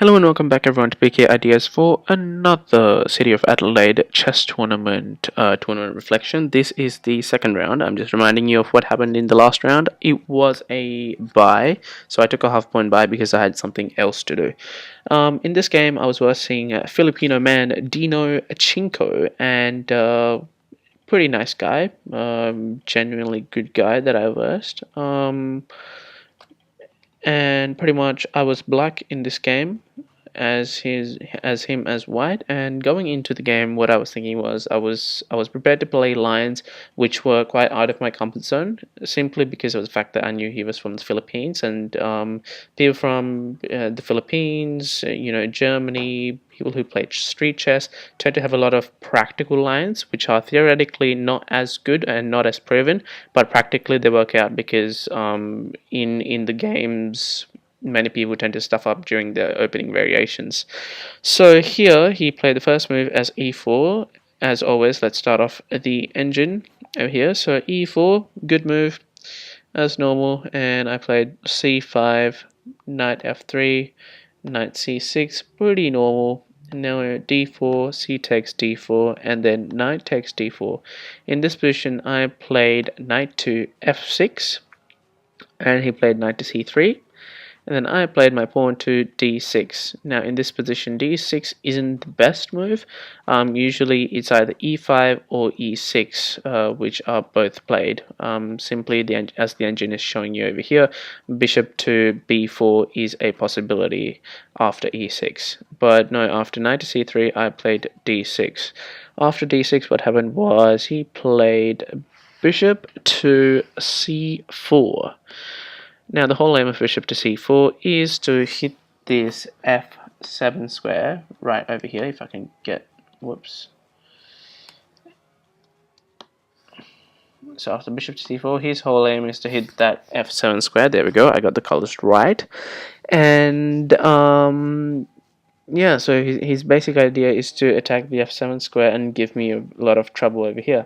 Hello and welcome back everyone to PKIdeas for another City of Adelaide chess tournament reflection. This is the second round. I'm just reminding you of what happened in the last round. It was a bye, so I took a half-point bye because I had something else to do. In this game, I was versing Filipino man Dino Cinco, and pretty nice guy, genuinely good guy that I versed. And pretty much I was black in this game as him as white. And going into the game, what I was thinking was I was prepared to play lines which were quite out of my comfort zone, simply because of the fact that I knew he was from the Philippines, and people from the Philippines, Germany, people who play street chess tend to have a lot of practical lines which are theoretically not as good and not as proven, but practically they work out because in the games many people tend to stuff up during the opening variations. So here he played the first move as e4. As always, let's start off the engine over here. So e4, good move as normal, and I played c5, knight f3, knight c6, pretty normal. Now d4, c takes d4, and then knight takes d4. In this position, I played knight to f6, and he played knight to c3. And then I played my pawn to d6. Now in this position, d6 isn't the best move. Usually it's either e5 or e6, which are both played. Simply, as the engine is showing you over here, bishop to b4 is a possibility after e6. But no, after knight to c3, I played d6. After d6, what happened was he played bishop to c4. Now the whole aim of bishop to c4 is to hit this f7 square right over here, if I can get, whoops. So after bishop to c4, his whole aim is to hit that f7 square. There we go, I got the colors right. And yeah, so his basic idea is to attack the f7 square and give me a lot of trouble over here.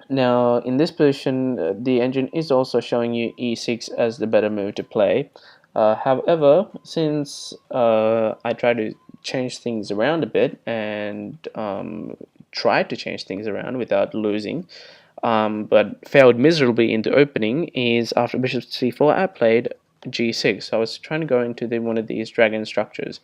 Now, in this position, the engine is also showing you e6 as the better move to play. However, since I try to change things around a bit and tried to change things around without losing, but failed miserably in the opening, is after bishop to c4, I played g6. So I was trying to go into one of these dragon structures.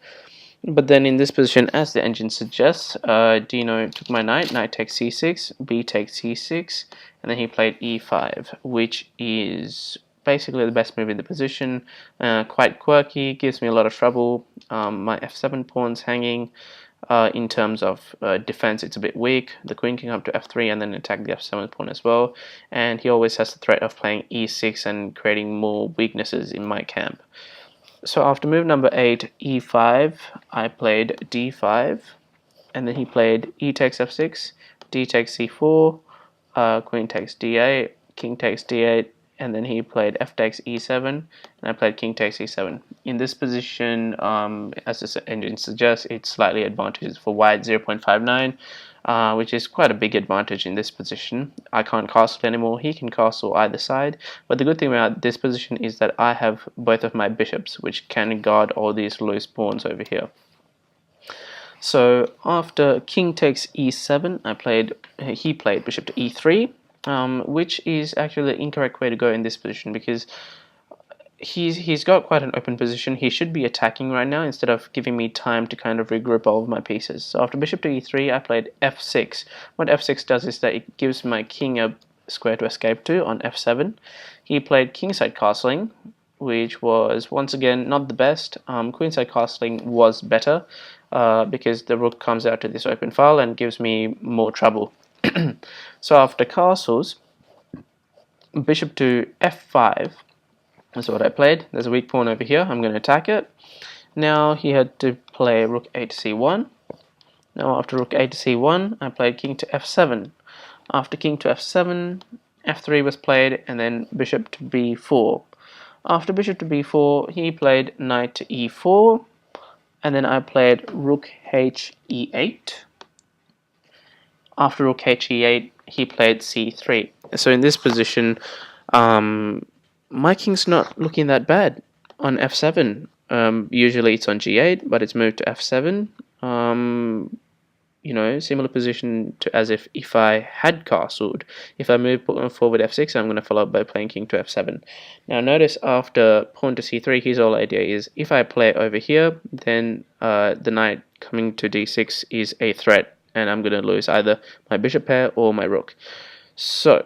But then in this position, as the engine suggests, Dino took my knight, knight takes c6, b takes c6, and then he played e5, which is basically the best move in the position. Quite quirky, gives me a lot of trouble. My f7 pawn's hanging. In terms of defense, it's a bit weak. The queen can come to f3 and then attack the f7 pawn as well. And he always has the threat of playing e6 and creating more weaknesses in my camp. So after move number 8, e5, I played d5, and then he played e takes f6, d takes c4, queen takes d8, king takes d8, and then he played f takes e7, and I played king takes e7. In this position, as the engine suggests, it's slightly advantageous for white, 0.59. Which is quite a big advantage in this position. I can't castle anymore, he can castle either side, but the good thing about this position is that I have both of my bishops which can guard all these loose pawns over here. So after king takes e7, he played bishop to e3, which is actually the incorrect way to go in this position, because he's got quite an open position. He should be attacking right now instead of giving me time to kind of regroup all of my pieces. So after bishop to e3, I played f6. What f6 does is that it gives my king a square to escape to on f7. He played kingside castling, which was once again not the best. Queenside castling was better because the rook comes out to this open file and gives me more trouble. So after castles, bishop to f5. That's what I played. There's a weak pawn over here. I'm going to attack it. Now he had to play rook 8 to c1. Now after rook 8 to c1, I played king to f7. After king to f7, f3 was played, and then bishop to b4. After bishop to b4, he played knight to e4, and then I played rook h e8. After rook h e8, he played c3. So in this position, my king's not looking that bad on f7. Usually it's on g8, but it's moved to f7. Similar position to as if I had castled. If I move forward f6, I'm going to follow up by playing king to f7. Now notice after pawn to c3, his whole idea is if I play over here, then the knight coming to d6 is a threat, and I'm going to lose either my bishop pair or my rook. So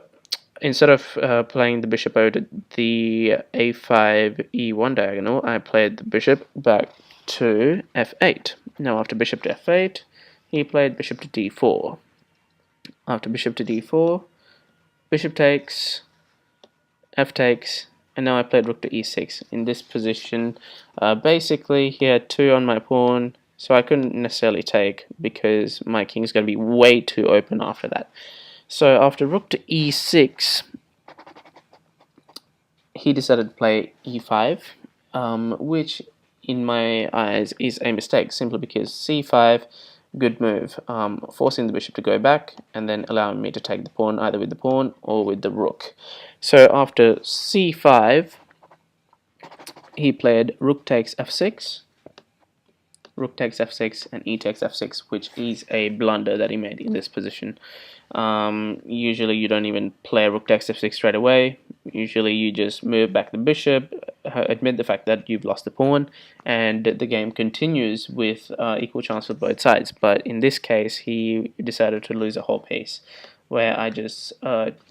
instead of playing the bishop over the a5 e1 diagonal, I played the bishop back to f8. Now after bishop to f8, he played bishop to d4. After bishop to d4, bishop takes, f takes, and now I played rook to e6. In this position, basically he had 2 on my pawn, so I couldn't necessarily take because my king is going to be way too open after that. So after rook to e6, he decided to play e5, which in my eyes is a mistake, simply because c5, good move, forcing the bishop to go back and then allowing me to take the pawn either with the pawn or with the rook. So after c5, he played rook takes f6, rook takes f6, and e takes f6, which is a blunder that he made in this position. Usually you don't even play rook takes f6 straight away. Usually you just move back the bishop, admit the fact that you've lost the pawn, and the game continues with equal chance for both sides. But in this case, he decided to lose a whole piece, where I just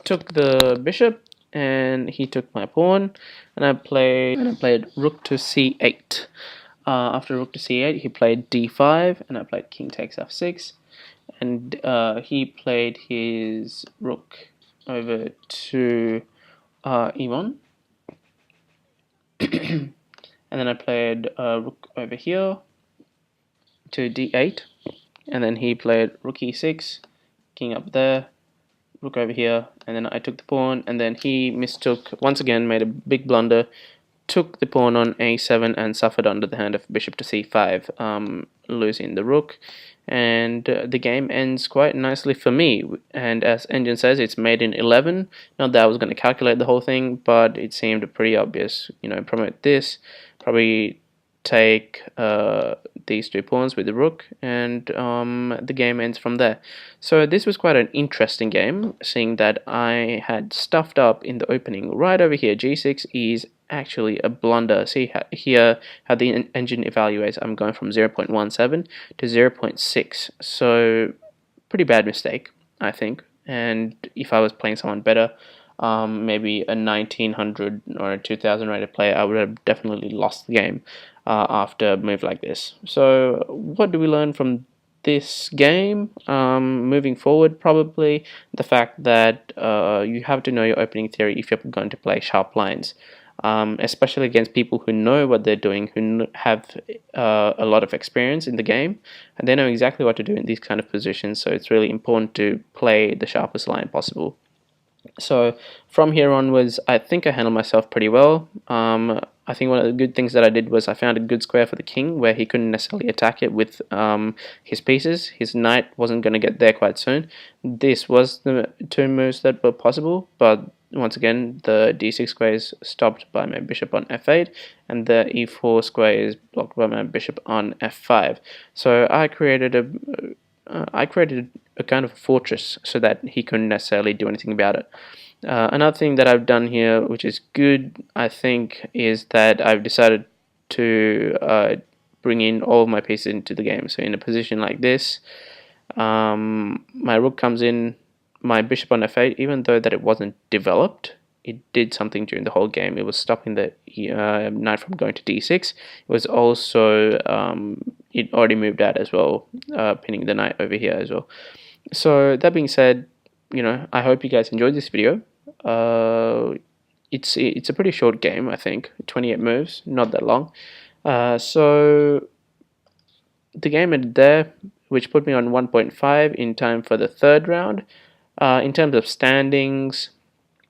took the bishop and he took my pawn, and I played rook to c8. After rook to c8, he played d5, and I played king takes f6, and he played his rook over to e1, and then I played rook over here to d8, and then he played rook e6, king up there, rook over here, and then I took the pawn, and then he mistook, once again made a big blunder, took the pawn on a7 and suffered under the hand of bishop to c5, losing the rook, and the game ends quite nicely for me. And as Engine says, it's made in 11. Not that I was going to calculate the whole thing, but it seemed pretty obvious. Promote this, probably take these 2 pawns with the rook, and the game ends from there. So this was quite an interesting game, seeing that I had stuffed up in the opening. Right over here, g6 is actually a blunder. See here how the engine evaluates. I'm going from 0.17 to 0.6, so pretty bad mistake, I think. And if I was playing someone better, maybe a 1900 or a 2000 rated player, I would have definitely lost the game after a move like this. So what do we learn from this game? Moving forward, probably the fact that you have to know your opening theory if you're going to play sharp lines. Especially against people who know what they're doing, who have a lot of experience in the game, and they know exactly what to do in these kind of positions. So it's really important to play the sharpest line possible. So from here onwards, I think I handled myself pretty well. I think one of the good things that I did was I found a good square for the king where he couldn't necessarily attack it with his pieces. His knight wasn't going to get there quite soon. This was the 2 moves that were possible, but once again, the d6 square is stopped by my bishop on f8, and the e4 square is blocked by my bishop on f5. So I created a kind of fortress so that he couldn't necessarily do anything about it. Another thing that I've done here, which is good, I think, is that I've decided to bring in all of my pieces into the game. So in a position like this, my rook comes in, my bishop on f8, even though that it wasn't developed, it did something during the whole game. It was stopping the knight from going to d6. It was also, it already moved out as well, pinning the knight over here as well. So that being said, I hope you guys enjoyed this video. It's a pretty short game, I think, 28 moves, not that long. So the game ended there, which put me on 1.5 in time for the 3rd round. In terms of standings,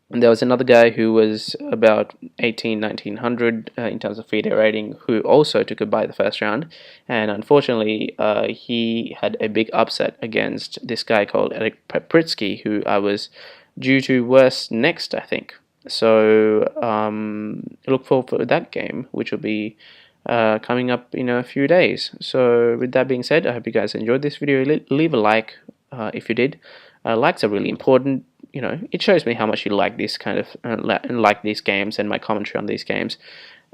there was another guy who was about 1900 in terms of FIDE rating, who also took a bye the 1st round, and unfortunately he had a big upset against this guy called Eric Papritsky, who I was due to worse next, I think. So look forward for that game, which will be coming up in a few days. So with that being said, I hope you guys enjoyed this video. Leave a like if you did. Likes are really important. It shows me how much you like this kind of like these games and my commentary on these games.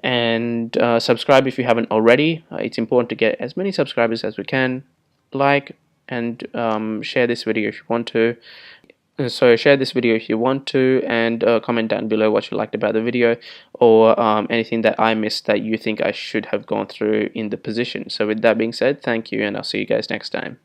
And subscribe if you haven't already. It's important to get as many subscribers as we can. Like and share this video if you want to. So share this video if you want to, and comment down below what you liked about the video, or anything that I missed that you think I should have gone through in the position. So with that being said, thank you, and I'll see you guys next time.